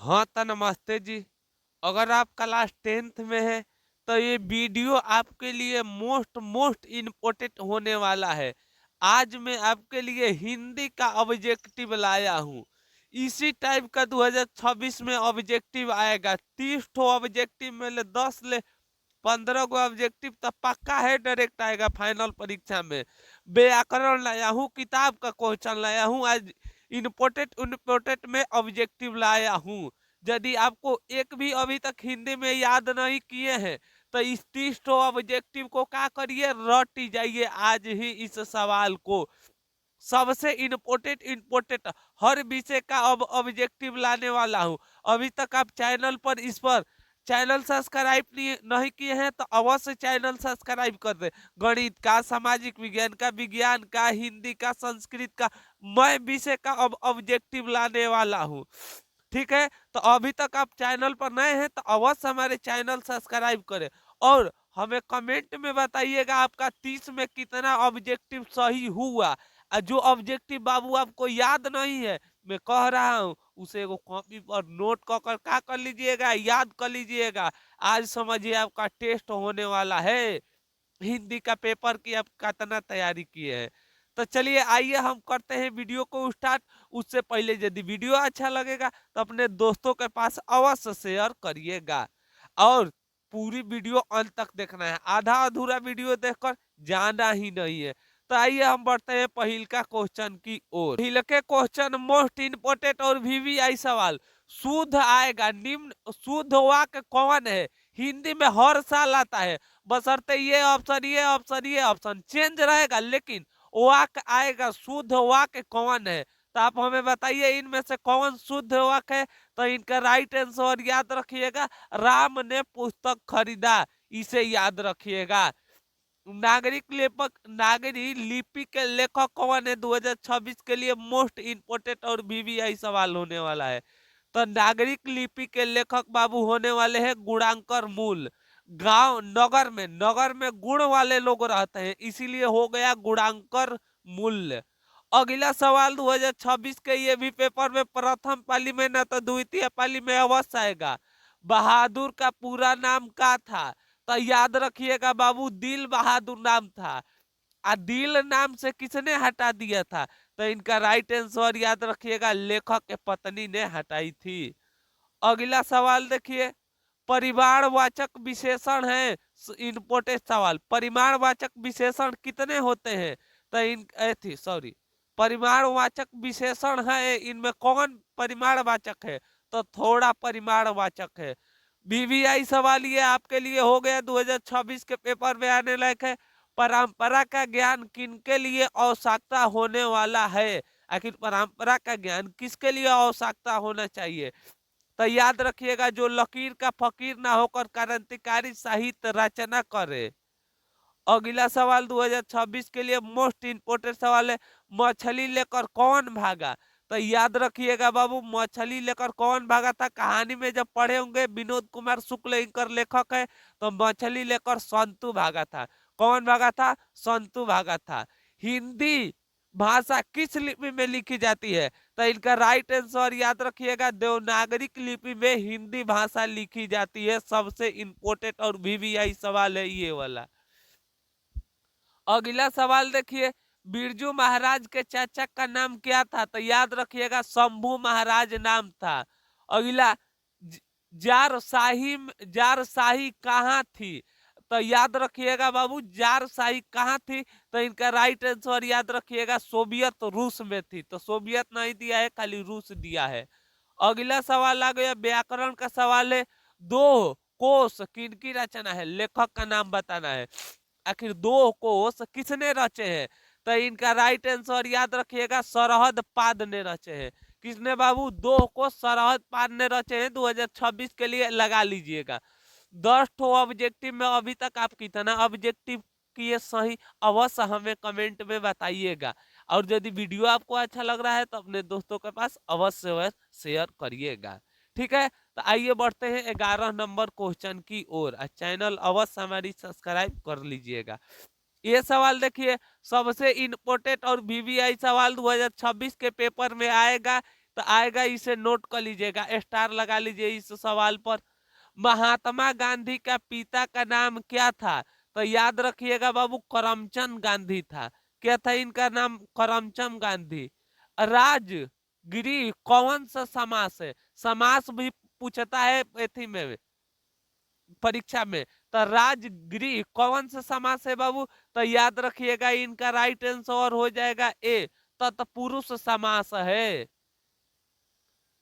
हाँ तो नमस्ते जी। अगर आप क्लास 10th में हैं तो ये वीडियो आपके लिए मोस्ट मोस्ट इम्पोर्टेंट होने वाला है। आज मैं आपके लिए हिंदी का ऑब्जेक्टिव लाया हूँ। इसी टाइप का 2026 में ऑब्जेक्टिव आएगा। 30 ठो ऑब्जेक्टिव में ले 10 ले 15 गो ऑब्जेक्टिव तो पक्का है डायरेक्ट आएगा फाइनल परीक्षा में। व्याकरण लाया हूँ, किताब का क्वेश्चन लाया हूँ, आज इम्पोर्टेंट इम्पोर्टेंट में ऑब्जेक्टिव लाया हूँ। यदि आपको एक भी अभी तक हिंदी में याद नहीं किए हैं तो इस 30 ठो ऑब्जेक्टिव को क्या करिए, रट जाइए आज ही इस सवाल को। सबसे इम्पोर्टेंट इम्पोर्टेंट हर विषय का अब ऑब्जेक्टिव लाने वाला हूँ। अभी तक आप चैनल पर इस पर चैनल सब्सक्राइब नहीं किए हैं तो अवश्य चैनल सब्सक्राइब कर दे। गणित का, सामाजिक विज्ञान का, विज्ञान का, हिंदी का, संस्कृत का, मैं विषय का अब ऑब्जेक्टिव लाने वाला हूँ। ठीक है, तो अभी तक आप चैनल पर नए हैं तो अवश्य हमारे चैनल सब्सक्राइब करें और हमें कमेंट में बताइएगा आपका 30 में कितना ऑब्जेक्टिव सही हुआ। जो ऑब्जेक्टिव बाबू आपको याद नहीं है, मैं कह रहा हूँ उसे एगो कॉपी पर नोट कर क्या कर लीजिएगा, याद कर लीजिएगा। आज समझिए आपका टेस्ट होने वाला है हिंदी का पेपर की। आप कितना तैयारी किए हैं। तो चलिए आइए हम करते हैं वीडियो को स्टार्ट। उससे पहले यदि वीडियो अच्छा लगेगा तो अपने दोस्तों के पास अवश्य शेयर करिएगा और पूरी वीडियो अंत तक देखना है। आधा अधूरा वीडियो देखकर जाना ही नहीं है। तो आइए हम बढ़ते हैं पहिल का क्वेश्चन की ओर। पहिल के क्वेश्चन मोस्ट इंपोर्टेंट और वीवीआई सवाल। शुद्ध आएगा, निम्न शुद्ध वाक्य कौन है? हिंदी में हर साल आता है, बशर्ते ये ऑप्शन ये ऑप्शन ये ऑप्शन चेंज रहेगा, लेकिन वाक्य आएगा। शुद्ध वाक्य कौन है? तो आप हमें बताइए इनमें से कौन शुद्ध वाक्य है। तो इनका राइट आंसर याद रखिएगा, राम ने पुस्तक खरीदा, इसे याद रखिएगा। नागरी लिपि के लेखक कौन है? 2026 के लिए मोस्ट इंपोर्टेंट और वीवीआई सवाल होने वाला है। तो नागरिक लिपि के लेखक बाबू होने वाले हैं गुणांकर मूल। गांव नगर में गुण वाले लोग रहते हैं, इसीलिए हो गया गुणांकर मूल्य। अगला सवाल 2026 के ये भी पेपर में प्रथम पाली में ना तो द्वितीय पाली में अवश्य आएगा। बहादुर का पूरा नाम क्या था? तो याद रखिएगा बाबू, दिल बहादुर नाम था। दिल नाम से किसने हटा दिया था? तो इनका राइट आंसर याद रखिएगा, लेखक के पत्नी ने हटाई थी। अगला सवाल देखिए, परिमाणवाचक विशेषण है। इंपोर्टेंट सवाल, परिमाणवाचक विशेषण कितने होते हैं? तो इन थी सॉरी परिमाणवाचक विशेषण है, इनमें कौन परिमाणवाचक है? तो थोड़ा परिमाणवाचक है। वीवीआई सवाल ये आपके लिए हो गया, 2026 के पेपर में आने लायक है। परंपरा का ज्ञान किनके लिए आवश्यकता होने वाला है? आखिर परंपरा का ज्ञान किसके लिए आवश्यकता होना चाहिए? तो याद रखिएगा, जो लकीर का फकीर ना होकर क्रांतिकारी साहित्य रचना करे। अगला सवाल 2026 के लिए मोस्ट इंपोर्टेंट सवाल है, मछली लेकर कौन भागा? तो याद रखिएगा बाबू, मछली लेकर कौन भागा था? कहानी में जब पढ़े होंगे, विनोद कुमार शुक्ल इनकर लेखक है। तो मछली लेकर संतु भागा था। कौन भागा था? संतु भागा था। हिंदी भाषा किस लिपि में लिखी जाती है? तो इनका राइट आंसर याद रखिएगा, देवनागरिक लिपि में हिंदी भाषा लिखी जाती है। सबसे इंपोर्टेंट और वीवीआई सवाल है ये वाला। अगला सवाल देखिए, बिरजू महाराज के चाचा का नाम क्या था? तो याद रखिएगा, शंभू महाराज नाम था। अगला, जार शाही कहाँ थी? तो याद रखिएगा बाबू, जार शाही कहाँ थी? तो इनका राइट आंसर याद रखिएगा, सोवियत रूस में थी। तो सोवियत नहीं दिया है, खाली रूस दिया है। अगला सवाल आ गया, व्याकरण का सवाल है। दो कोश किनकी रचना है? लेखक का नाम बताना है। आखिर दो कोश किसने रचे हैं? तो इनका राइट आंसर याद रखिएगा, सरहद पाद ने रचे हैं। किसने बाबू? दो कोश सरहद पाद ने रचे हैं। 2026 के लिए लगा लीजिएगा। 10 ठो ऑब्जेक्टिव में अभी तक आप कितना ऑब्जेक्टिव किए सही, अवश्य हमें कमेंट में बताइएगा। और यदि वीडियो आपको अच्छा लग रहा है तो अपने दोस्तों के पास अवश्य शेयर करिएगा। ठीक है, तो आइए बढ़ते हैं 11 नंबर क्वेश्चन की ओर। चैनल अवश्य हमारी सब्सक्राइब कर लीजिएगा। ये सवाल देखिए, सबसे इम्पोर्टेंट और वीवीआई सवाल 2026 के पेपर में आएगा। तो आएगा, इसे नोट कर लीजिएगा, स्टार लगा लीजिए इस सवाल पर। महात्मा गांधी का पिता का नाम क्या था? तो याद रखिएगा बाबू, करमचंद गांधी था। क्या था इनका नाम? करमचंद गांधी। राजगृह कौन सा समास है? समास भी पूछता है एथी में, परीक्षा में। तो राजगृह कौन सा समास है बाबू? तो याद रखिएगा, इनका राइट आंसर हो जाएगा ए, तत्पुरुष समास है।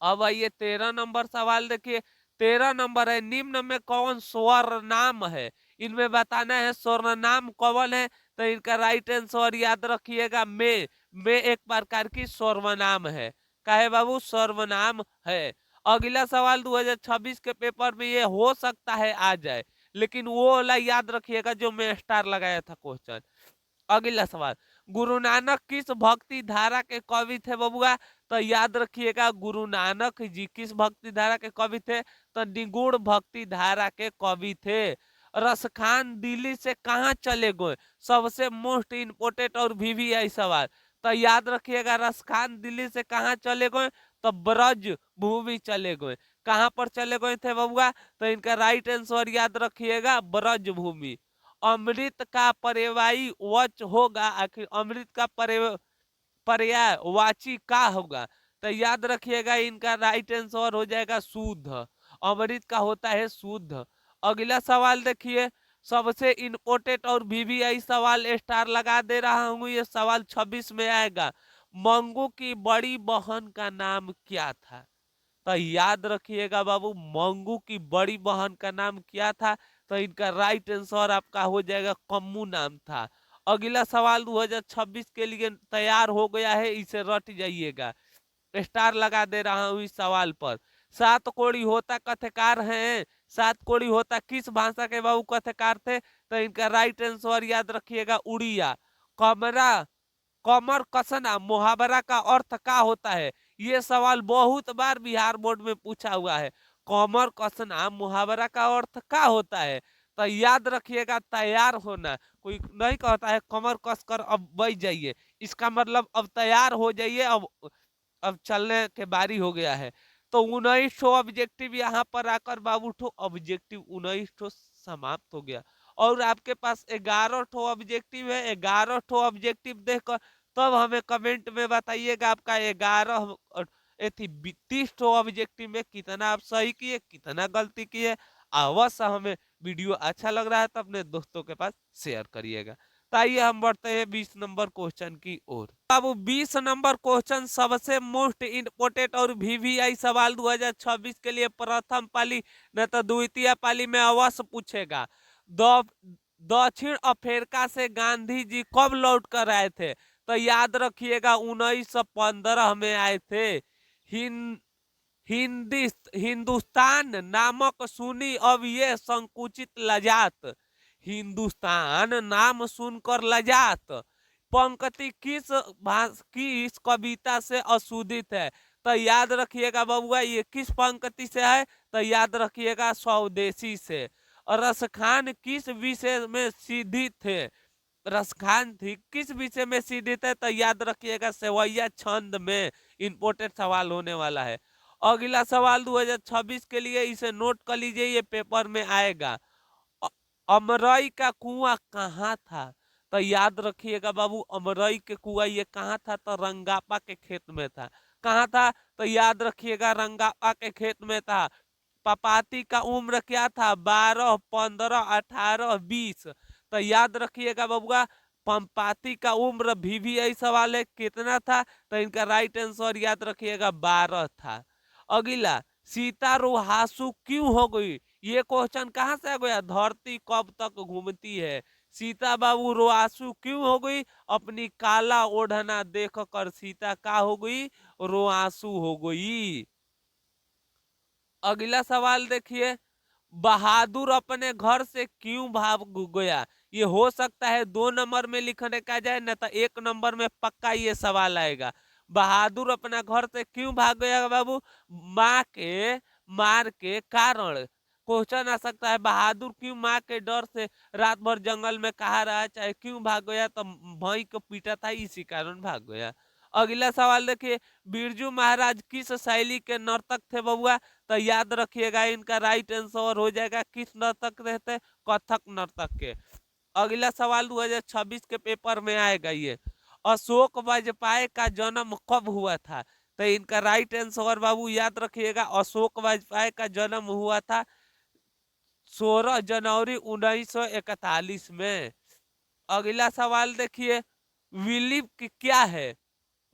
अब आइए 13 नंबर सवाल देखिए। 13 नंबर है, निम्न में कौन स्वर नाम है? इनमें बताना है स्वर नाम कौन है। तो इनका राइट आंसर याद रखिएगा, में एक प्रकार की सर्वनाम है। का है बाबू? सर्वनाम है। अगला सवाल 2026 के पेपर में ये हो सकता है आ जाए, लेकिन वो वाला याद रखिएगा जो मैं स्टार लगाया था क्वेश्चन। अगला सवाल, गुरु नानक किस भक्ति धारा के कवि थे बबुआ? तो याद रखिएगा, गुरु नानक जी किस भक्ति धारा के कवि थे? तो निगुण भक्ति धारा के कवि थे। रसखान दिल्ली से कहाँ चले गए? सबसे मोस्ट इम्पोर्टेंट और वीवीआई सवाल। तो याद रखिएगा, रसखान दिल्ली से कहाँ चले गए? तो ब्रज भूमि चले गए। कहाँ पर चले गए थे बबुआ? तो इनका राइट आंसर याद रखिएगा, ब्रज भूमि। अमृत का पर्यायी वच होगा, आखिर अमृत का पर्यायवाची का होगा? तो याद रखिएगा, इनका राइट आंसर हो जाएगा शुद्ध। अमृत का होता है शुद्ध। अगला सवाल देखिए, सबसे इम्पोर्टेंट और वीवीआई सवाल, स्टार लगा दे रहा हूं, ये सवाल 26 में आएगा। मंगू की बड़ी बहन का नाम क्या था? तो याद रखिएगा बाबू, मंगू की बड़ी बहन का नाम क्या था? तो इनका राइट आंसर आपका हो जाएगा कम्मू नाम था। अगला सवाल 2026 के लिए तैयार हो गया है, इसे रट जाइएगा, स्टार लगा दे रहा हूं इस सवाल पर। सात कोड़ी होता कथकार हैं। सात कोड़ी होता किस भाषा के बाबू कथकार थे? तो इनका राइट आंसर याद रखिएगा, उड़िया। कमरा कमर कसना मुहावरा का अर्थ क्या होता है? ये सवाल बहुत बार बिहार बोर्ड में पूछा हुआ है। कमर कसना मुहावरा का अर्थ क्या होता है? तो याद रखिएगा, तैयार होना। कोई नहीं कहता है कमर कस कर अब बैठ जाइए, इसका मतलब अब तैयार हो जाइए, अब चलने के बारी हो गया है। तो 19 ठो ऑब्जेक्टिव यहाँ पर आकर बाबू, ठो ऑब्जेक्टिव 19 ठो समाप्त हो गया। और आपके पास 11 ठो ऑब्जेक्टिव है। 11 ठो ऑब्जेक्टिव देखकर तब हमें कमेंट में बताइएगा, आपका 11 30 ठो ऑब्जेक्टिव में कितना आप सही किए, कितना गलती किए। अवश्य हमें वीडियो अच्छा लग रहा है तो अपने दोस्तों के पास शेयर करिएगा। तो आइए हम बढ़ते हैं 20 नंबर क्वेश्चन की ओर। अब 20 नंबर क्वेश्चन सबसे मोस्ट इम्पोर्टेंट और वीवीआई सवाल 2026 के लिए प्रथम पाली न तो द्वितीय पाली में अवश्य पूछेगा। दक्षिण अफ्रीका से गांधी जी कब लौट कर आए थे? तो याद रखिएगा, 1915 में आए थे। हिंदुस्तान नामक सुनी अब ये संकुचित लजात। हिंदुस्तान नाम सुनकर लजात पंक्ति किस कविता से अशोधित है? तो याद रखिएगा बबुआ, ये किस पंक्ति से है? तो याद रखिएगा, स्वदेशी से। रसखान किस विषय में सिद्धित थे? रसखान थी किस विषय में सिद्धित है? तो याद रखिएगा, सेवैया छंद में। इंपोर्टेंट सवाल होने वाला है। अगला सवाल 2026 के लिए, इसे नोट कर लीजिए, ये पेपर में आएगा। अमरई का कुआं कहाँ था? तो याद रखिएगा बाबू, अमरई के कुआं ये कहाँ था? तो रंगापा के खेत में था। कहाँ था? तो याद रखिएगा, रंगापा के खेत में था। पपाती का उम्र क्या था? 12, 15, 18, 20। तो याद रखिएगा बबुआ, पंपाती का उम्र भी यही सवाल है, कितना था? तो इनका राइट आंसर याद रखिएगा, 12 था। अगला, सीता रोहासु क्यों हो गई? ये क्वेश्चन कहाँ से आ गया? धरती कब तक घूमती है। सीता बाबू रोआसू क्यों हो गई? अपनी काला ओढ़ना देख कर सीता का हो गई? रोआसू हो गई। अगला सवाल देखिए, बहादुर अपने घर से क्यों भाग गया? ये हो सकता है 2 नंबर में लिखने का जाए, न तो 1 नंबर में पक्का ये सवाल आएगा। बहादुर अपना घर से क्यों भाग गया बाबू? माँ के मार के कारण। क्वेश्चन आ सकता है, बहादुर क्यों माँ के डर से रात भर जंगल में कहा रहा, चाहे क्यों भाग गया? तो भाई को पीटा था, इसी कारण भाग गया। अगला सवाल देखिए, बिरजू महाराज किस शैली के नर्तक थे बबुआ? तो याद रखिएगा इनका राइट आंसर हो जाएगा किस नर्तक रहते? कथक नर्तक के। अगला सवाल 2026 के पेपर में आएगा ये, अशोक वाजपेयी का जन्म कब हुआ था? तो इनका राइट आंसर बाबू याद रखिएगा, अशोक वाजपेयी का जन्म हुआ था 16 जनवरी 1941 में। अगला सवाल देखिए, विलिप क्या है?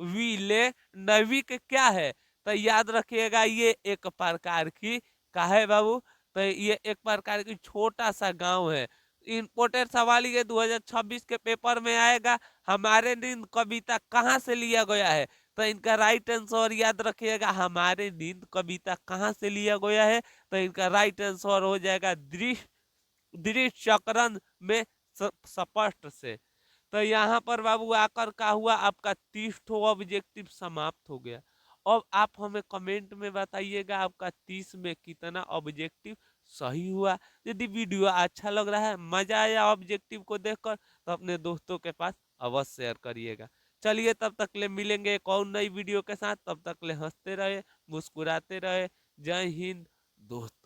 विले नविक क्या है? तो याद रखिएगा ये एक प्रकार की का है बाबू, तो ये एक प्रकार की छोटा सा गांव है। इंपोर्टेंट सवाल ये 2026 के पेपर में आएगा, हमारे नींद कविता कहाँ से लिया गया है? तो इनका राइट आंसर याद रखिएगा, हमारे नींद कविता कहाँ से लिया गया है? तो इनका राइट आंसर हो जाएगा दृश्य चक्रण में स्पष्ट से। तो यहाँ पर बाबू आकर का हुआ आपका 30 ऑब्जेक्टिव समाप्त हो गया। अब आप हमें कमेंट में बताइएगा आपका 30 में कितना ऑब्जेक्टिव सही हुआ। यदि वीडियो अच्छा लग रहा है, मजा आया ऑब्जेक्टिव को देखकर, तो अपने दोस्तों के पास अवश्य शेयर करिएगा। चलिए तब तक ले मिलेंगे एक और नई वीडियो के साथ, तब तक ले हंसते रहे, मुस्कुराते रहे। जय हिंद दोस्तों।